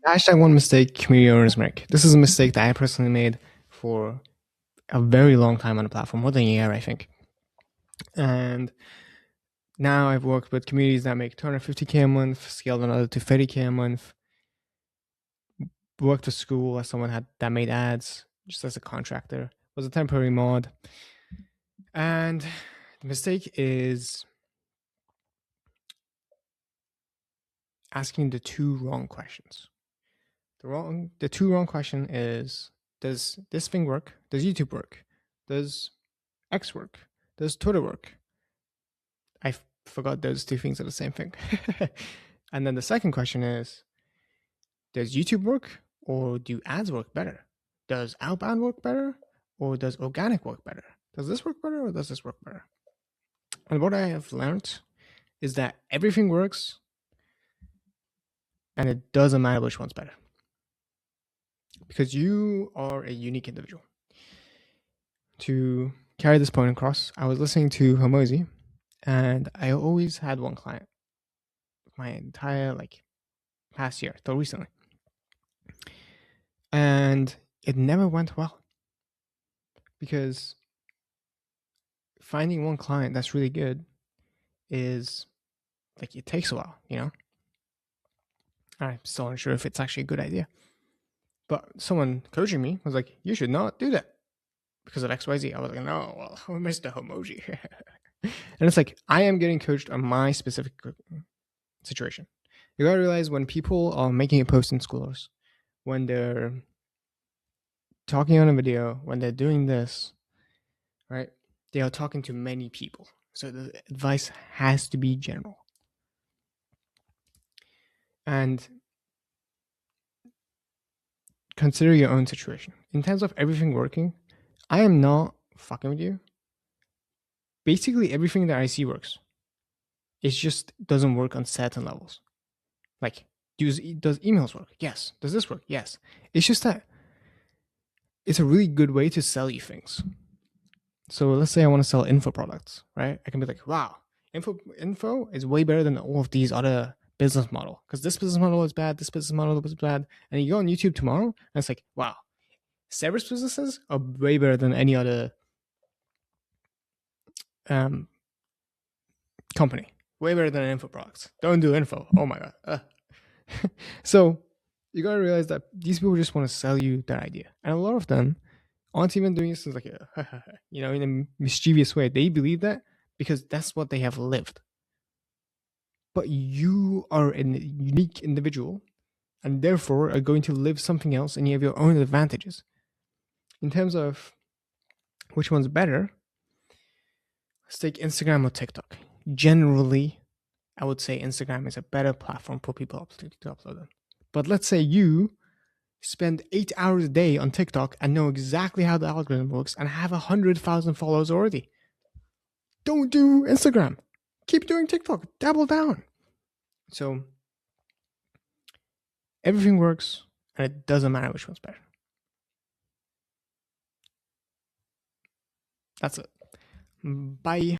Hashtag one mistake, community owners make. This is a mistake that I personally made for a very long time on the platform, more than a year, I think. And now I've worked with communities that make 250K a month, scaled another to 30K a month, worked a school as someone that made ads just as a contractor, was a temporary mod. And the mistake is asking the two wrong questions. The two wrong question is, does this thing work? Does YouTube work? Does X work? Does Twitter work? I forgot those two things are the same thing. And then the second question is, does YouTube work or do ads work better? Does outbound work better or does organic work better? Does this work better or does this work better? And what I have learned is that everything works and it doesn't matter which one's better. Because you are a unique individual. To carry this point across, I was listening to Hormozi, and I always had one client my entire past year till recently, and it never went well because finding one client that's really good is it takes a while, I'm still unsure if it's actually a good idea. But someone coaching me was like, you should not do that because of XYZ. I was like, no, well, Mr. Hormozi. And it's like, I am getting coached on my specific situation. You gotta realize when people are making a post in Schoolers, when they're talking on a video, when they're doing this, right, they are talking to many people. So the advice has to be general. And consider your own situation. In terms of everything working, I am not fucking with you. Basically, everything that I see works. It just doesn't work on certain levels. Like, does emails work? Yes. Does this work? Yes. It's just that it's a really good way to sell you things. So let's say I want to sell info products, right? I can be like, wow, info is way better than all of these other business model because this business model is bad, this business model is bad. And you go on YouTube tomorrow and it's like, wow, service businesses are way better than any other company. Way better than info products. Don't do info. Oh my God. So you gotta realize that these people just want to sell you their idea. And a lot of them aren't even doing this as like in a mischievous way. They believe that because that's what they have lived. But you are a unique individual and therefore are going to live something else and you have your own advantages. In terms of which one's better, let's take Instagram or TikTok. Generally, I would say Instagram is a better platform for people to upload them. But let's say you spend 8 hours a day on TikTok and know exactly how the algorithm works and have 100,000 followers already. Don't do Instagram. Keep doing TikTok. Double down. So everything works and it doesn't matter which one's better. That's it. Bye.